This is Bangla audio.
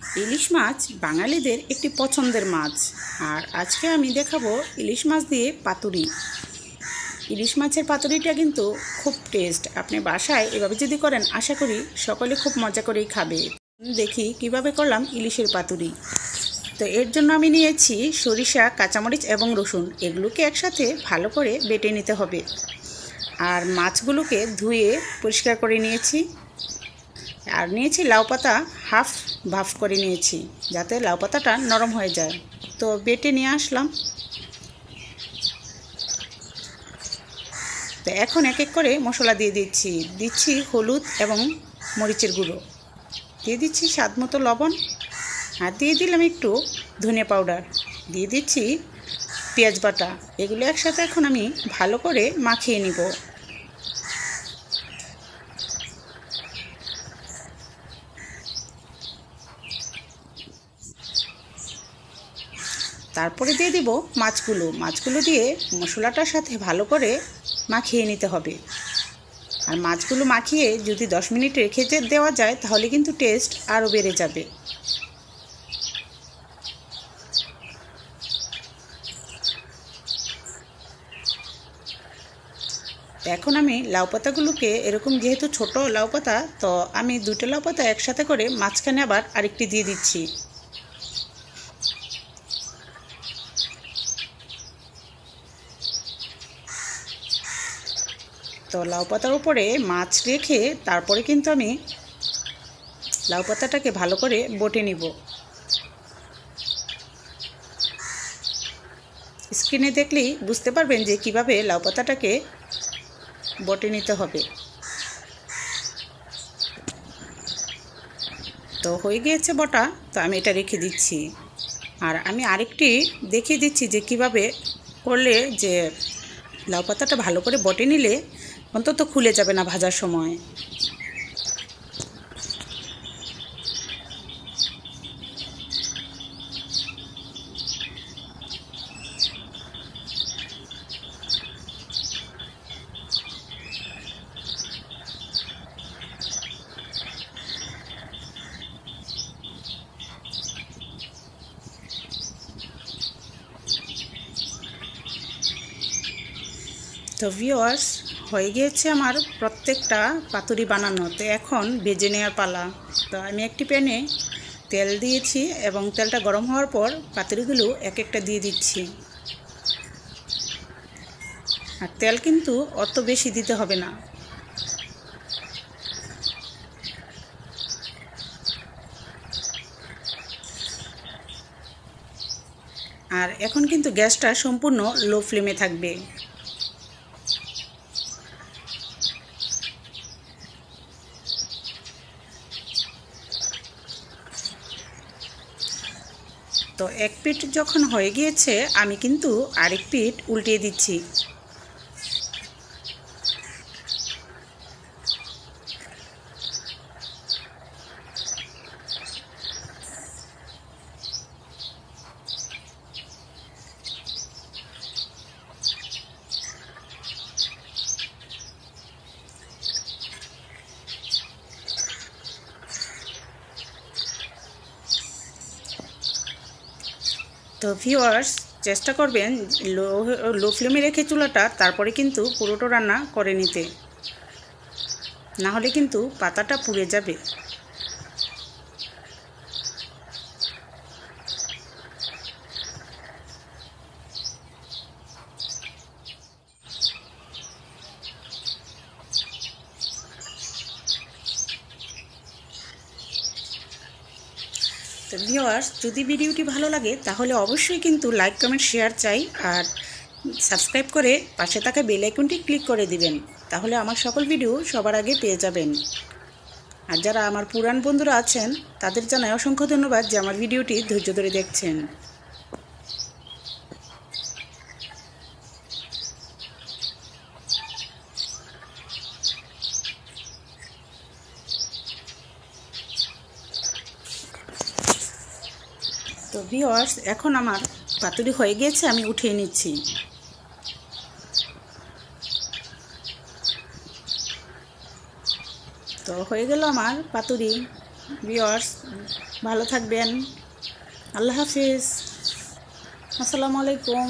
ইলিশ মাছ বাঙালিদের একটি পছন্দের মাছ। আর আজকে আমি দেখাবো ইলিশ মাছ দিয়ে পাতুরি। ইলিশ মাছের পাতুরিটা কিন্তু খুব টেস্ট। আপনি বাসায় এভাবে যদি করেন আশা করি সকলে খুব মজা করেই খাবে। দেখি কিভাবে করলাম ইলিশের পাতুরি। তো এর জন্য আমি নিয়েছি সরিষা, কাঁচামরিচ এবং রসুন। এগুলোকে একসাথে ভালো করে বেটে নিতে হবে। আর মাছগুলোকে ধুয়ে পরিষ্কার করে নিয়েছি। আর নিয়েছি লাউ পাতা, হাফ ভাফ করে নিয়েছি যাতে লাউ পাতাটা নরম হয়ে যায়। তো বেটে নিয়ে আসলাম। তো এখন এক এক করে মশলা দিয়ে দিচ্ছি হলুদ এবং মরিচের গুঁড়ো, দিয়ে দিচ্ছি স্বাদ মতো লবণ, আর দিয়ে দিলাম একটু ধনে পাউডার, দিয়ে দিচ্ছি পেঁয়াজ বাটা। এগুলো একসাথে এখন আমি ভালো করে মাখিয়ে নিব। তারপরে দিয়ে দিব মাছগুলো দিয়ে মশলাটার সাথে ভালো করে মাখিয়ে নিতে হবে। আর মাছগুলো মাখিয়ে যদি 10 মিনিট রেখে দেওয়া যায় তাহলে কিন্তু টেস্ট আরও বেড়ে যাবে। এখন আমি লাউ পাতাগুলোকে এরকম, যেহেতু ছোট লাউ পাতা, তো আমি 2টা লাউ পাতা একসাথে করে মাঝখানে আবার আরেকটি দিয়ে দিচ্ছি। তো লাউ পাতার উপরে মাছ রেখে তারপরে কিন্তু আমি লাউ পাতাটাকে ভালো করে বটে নিব। স্ক্রিনে দেখলেই বুঝতে পারবেন যে কিভাবে লাউ পাতাটাকে বটে নিতে হবে। তো হয়ে গিয়েছে বটা, তো আমি এটা রেখে দিচ্ছি। আর আমি আরেকটি দেখিয়ে দিচ্ছি যে কিভাবে করলে যে লাউ পাতাটা ভালো করে বটে নিলে অন্তত খুলে যাবে না ভাজার সময়। তো ভিউয়ার্স, হয়ে গিয়েছে আমার প্রত্যেকটা পাতুরি বানানো। তো এখন ভেজে নেওয়ার পালা। তো আমি একটি প্যানে তেল দিয়েছি এবং তেলটা গরম হওয়ার পর পাতুরিগুলো এক একটা দিয়ে দিচ্ছি। আর তেল কিন্তু অত বেশি দিতে হবে না। আর এখন কিন্তু গ্যাসটা সম্পূর্ণ লো ফ্লেমে থাকবে। তো এক পিঠ যখন হয়ে গিয়েছে আমি কিন্তু আরেক পিঠ উল্টিয়ে দিচ্ছি। তো ভিউয়ার্স, চেষ্টা করবেন লো ফ্লেমে রেখে চুলাটা, তারপরে কিন্তু পুরোটা রান্না করে নিতে, না হলে কিন্তু পাতাটা পুড়ে যাবে। তো ভিউয়ার্স, যদি ভিডিওটি ভালো লাগে তাহলে অবশ্যই কিন্তু লাইক, কমেন্ট, শেয়ার চাই। আর সাবস্ক্রাইব করে পাশে থাকা বেল আইকনটি ক্লিক করে দিবেন, তাহলে আমার সকল ভিডিও সবার আগে পেয়ে যাবেন। আর যারা আমার পুরান বন্ধুরা আছেন তাদের জানাই অসংখ্য ধন্যবাদ যে আমার ভিডিওটি ধৈর্য ধরে দেখছেন। তো ভিউয়ার্স, এখন আমার পাতুরি হয়ে গিয়েছে, আমি উঠিয়ে নিচ্ছি। তো হয়ে গেল আমার পাতুরি। ভিউয়ার্স, ভালো থাকবেন। আল্লাহ হাফিজ। আসসালামু আলাইকুম।